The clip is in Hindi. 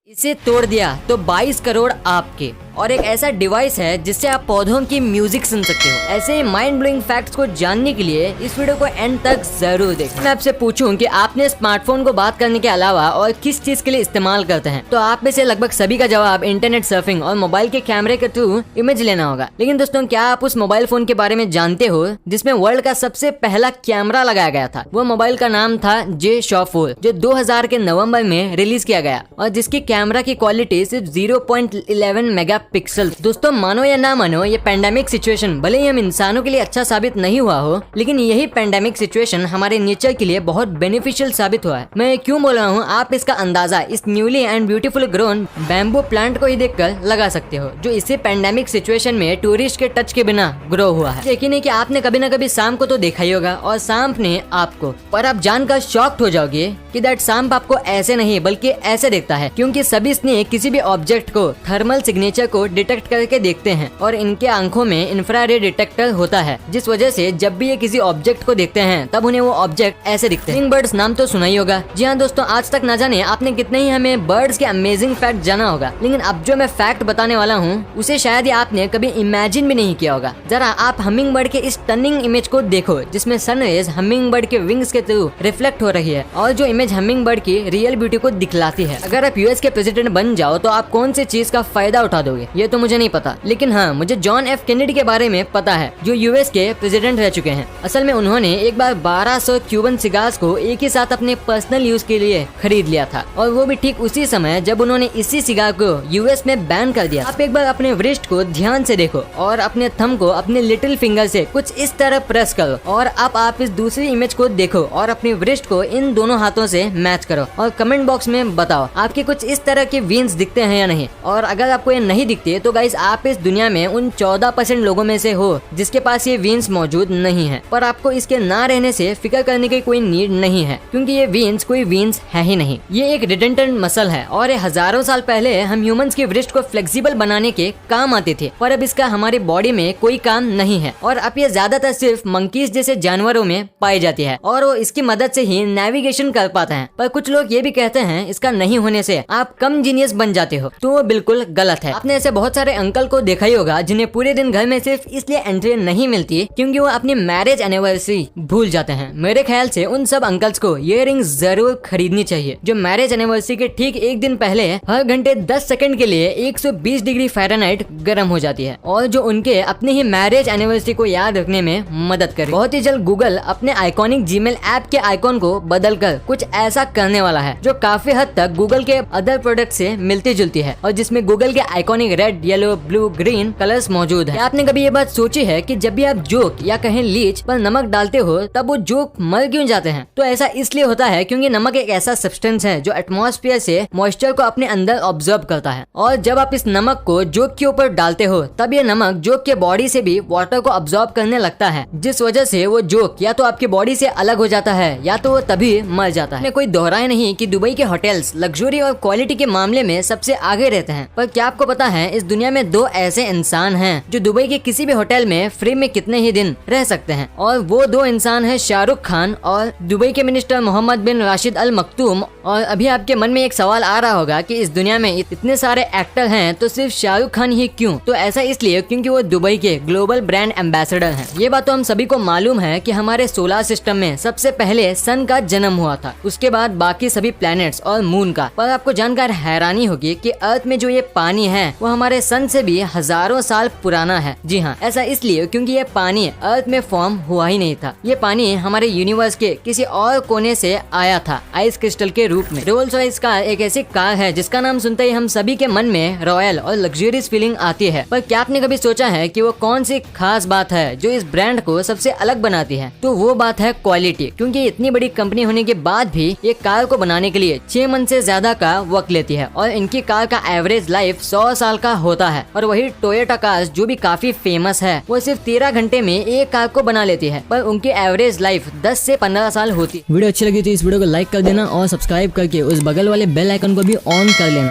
इसे तोड़ दिया तो 22 करोड़ आपके। और एक ऐसा डिवाइस है जिससे आप पौधों की म्यूजिक सुन सकते हो। ऐसे ही माइंड ब्लोइंग फैक्ट्स को जानने के लिए इस वीडियो को एंड तक जरूर देखें। मैं आपसे पूछूं कि आपने स्मार्टफोन को बात करने के अलावा और किस चीज के लिए इस्तेमाल करते हैं, तो आप में से लगभग सभी का जवाब इंटरनेट सर्फिंग और मोबाइल के कैमरे के थ्रू इमेज लेना होगा। लेकिन दोस्तों, क्या आप उस मोबाइल फोन के बारे में जानते हो जिसमें वर्ल्ड का सबसे पहला कैमरा लगाया गया था? वो मोबाइल का नाम था J-Shaw 4, जो 2000 के नवंबर में रिलीज किया गया और जिसकी कैमरा की क्वालिटी सिर्फ 0.11 मेगापिक्सल। दोस्तों, मानो या ना मानो, ये पेंडेमिक सिचुएशन भले ही हम इंसानों के लिए अच्छा साबित नहीं हुआ हो, लेकिन यही पेंडेमिक सिचुएशन हमारे नेचर के लिए बहुत बेनिफिशियल साबित हुआ है। मैं क्यों बोल रहा हूँ, आप इसका अंदाजा इस newly and beautiful grown bamboo plant को ही देखकर लगा सकते हो, जो इसी पेंडेमिक सिचुएशन में टूरिस्ट के टच के बिना ग्रो हुआ है। यकीन है कि आपने कभी न कभी सांप को तो देखा ही होगा और सांप ने आपको, पर आप जानकर शॉक्ड हो जाओगे कि दैट सांप आपको ऐसे नहीं बल्कि ऐसे देखता है, क्योंकि सभी स्नेक किसी भी ऑब्जेक्ट को थर्मल सिग्नेचर को डिटेक्ट करके देखते हैं और इनके आंखों में इंफ्रारेड डिटेक्टर होता है, जिस वजह से जब भी ये किसी ऑब्जेक्ट को देखते हैं तब उन्हें वो ऑब्जेक्ट ऐसे दिखते हैं। बर्ड्स नाम तो सुना ही होगा। जी हाँ दोस्तों, आज तक ना जाने आपने कितने ही हमें बर्ड्स के अमेजिंग फैक्ट जाना होगा, लेकिन अब जो मैं फैक्ट बताने वाला हूँ उसे शायद ही आपने कभी इमेजिन भी नहीं किया होगा। जरा आप हमिंग बर्ड के इस टर्निंग इमेज को देखो, जिसमें सनरेज हमिंग बर्ड के विंग्स के थ्रू रिफ्लेक्ट हो रही है और जो इमेज हमिंग बर्ड की रियल ब्यूटी को दिखलाती है। अगर आप यूएस के प्रेसिडेंट बन जाओ तो आप कौन सी चीज का फायदा उठा दोगे, ये तो मुझे नहीं पता, लेकिन हाँ, मुझे जॉन एफ कैनेडी के बारे में पता है, जो यूएस के प्रेसिडेंट रह चुके हैं। असल में उन्होंने एक बार 1200 क्यूबन सिगार्स को एक ही साथ अपने पर्सनल यूज के लिए खरीद लिया था, और वो भी ठीक उसी समय जब उन्होंने इसी सिगार को यूएस में बैन कर दिया। आप एक बार अपने व्रिस्ट को ध्यान से देखो और अपने थंब को अपने लिटिल फिंगर से कुछ इस तरह प्रेस करो, और अब आप इस दूसरी इमेज को देखो और अपने व्रिस्ट को इन दोनों हाथों से मैच करो और कमेंट बॉक्स में बताओ आपके कुछ इस तरह के वीन्स दिखते हैं या नहीं। और अगर आपको ये नहीं दिखते तो गाइस, आप इस दुनिया में उन 14% लोगों में से हो जिसके पास ये वीन्स मौजूद नहीं है। पर आपको इसके ना रहने से फिक्र करने की कोई नीड नहीं है, क्योंकि ये वीन्स कोई वीन्स है ही नहीं। ये एक रिडंडेंट मसल है और ये हजारों साल पहले हम ह्यूमंस के व्रिस्ट को फ्लेक्सिबल बनाने के काम आते थे, पर अब इसका हमारी बॉडी में कोई काम नहीं है और अब ये ज्यादातर सिर्फ मंकीज जैसे जानवरों में पाई जाती है और वो इसकी मदद से ही नेविगेशन कर पाते हैं। पर कुछ लोग ये भी कहते हैं इसका नहीं होने से आप कम जीनियस बन जाते हो, तो वो बिल्कुल गलत है। आपने ऐसे बहुत सारे अंकल को देखा ही होगा जिन्हें पूरे दिन घर में सिर्फ इसलिए एंट्री नहीं मिलती क्योंकि वो अपनी मैरिज एनिवर्सरी भूल जाते हैं। मेरे ख्याल से उन सब अंकल्स को ये रिंग जरूर खरीदनी चाहिए, जो मैरिज एनिवर्सरी के ठीक एक दिन पहले हर घंटे 10 सेकंड के लिए 120 डिग्री फ़ारेनहाइट गर्म हो जाती है और जो उनके अपने ही मैरिज एनिवर्सरी को याद रखने में मदद करे। बहुत ही जल्द गूगल अपने आइकॉनिक जीमेल ऐप के आइकॉन को बदलकर कुछ ऐसा करने वाला है जो काफी हद तक गूगल के अदर प्रोडक्ट से मिलती जुलती है और जिसमें गूगल के iconic red, yellow, blue, green colours मौजूद है। आपने कभी ये बात सोची है कि जब भी आप जोक या कहें लीच पर नमक डालते हो तब वो जोक मर क्यों जाते हैं? तो ऐसा इसलिए होता है क्योंकि नमक एक ऐसा सब्सटेंस है जो एटमॉस्फेयर से मॉइस्चर को अपने अंदर ऑब्जर्व करता है, और जब आप इस नमक को जोक के ऊपर डालते हो तब ये नमक जोक के बॉडी से भी वाटर को ऑब्जॉर्ब करने लगता है, जिस वजह से वो जोक या तो आपकी बॉडी से अलग हो जाता है या तो वो तभी मर जाता है। कोई दोहराए नहीं कि दुबई के होटल्स लग्जरी और क्वालिटी के मामले में सबसे आगे रहते हैं, पर क्या आपको पता है इस दुनिया में दो ऐसे इंसान हैं जो दुबई के किसी भी होटल में फ्री में कितने ही दिन रह सकते हैं, और वो दो इंसान हैं शाहरुख खान और दुबई के मिनिस्टर मोहम्मद बिन राशिद अल मक्तूम। और अभी आपके मन में एक सवाल आ रहा होगा कि इस दुनिया में इतने सारे एक्टर हैं तो सिर्फ शाहरुख खान ही क्यों? तो ऐसा इसलिए क्योंकि वो दुबई के ग्लोबल ब्रांड एम्बेसडर हैं। ये बात तो हम सभी को मालूम है कि हमारे सोलर सिस्टम में सबसे पहले सन का जन्म हुआ था, उसके बाद बाकी सभी प्लैनेट्स और मून का। पर आपको जानकर हैरानी होगी कि अर्थ में जो ये पानी है वो हमारे सन से भी हजारों साल पुराना है। जी हाँ, ऐसा इसलिए क्योंकि ये पानी अर्थ में फॉर्म हुआ ही नहीं था। ये पानी हमारे यूनिवर्स के किसी और कोने से आया था, आइस क्रिस्टल के रूप में। रोल्स रॉयस कार एक ऐसी कार है जिसका नाम सुनते ही हम सभी के मन में रॉयल और लग्जरियस फीलिंग आती है। पर क्या आपने कभी सोचा है कि वो कौन सी खास बात है जो इस ब्रांड को सबसे अलग बनाती है? तो वो बात है क्वालिटी, क्योंकि इतनी बड़ी कंपनी होने के बाद भी ये कार को बनाने के लिए 6 मंथ से ज्यादा का वक्त लेती है और इनकी कार का एवरेज लाइफ 100 साल का होता है। और वही टोयोटा कार्स जो भी काफी फेमस है वो सिर्फ 13 घंटे में एक कार को बना लेती है, पर उनकी एवरेज लाइफ 10 से 15 साल होती। वीडियो अच्छी लगी तो इस वीडियो को लाइक कर देना और सब्सक्राइब करके उस बगल वाले बेल आइकन को भी ऑन कर लेना।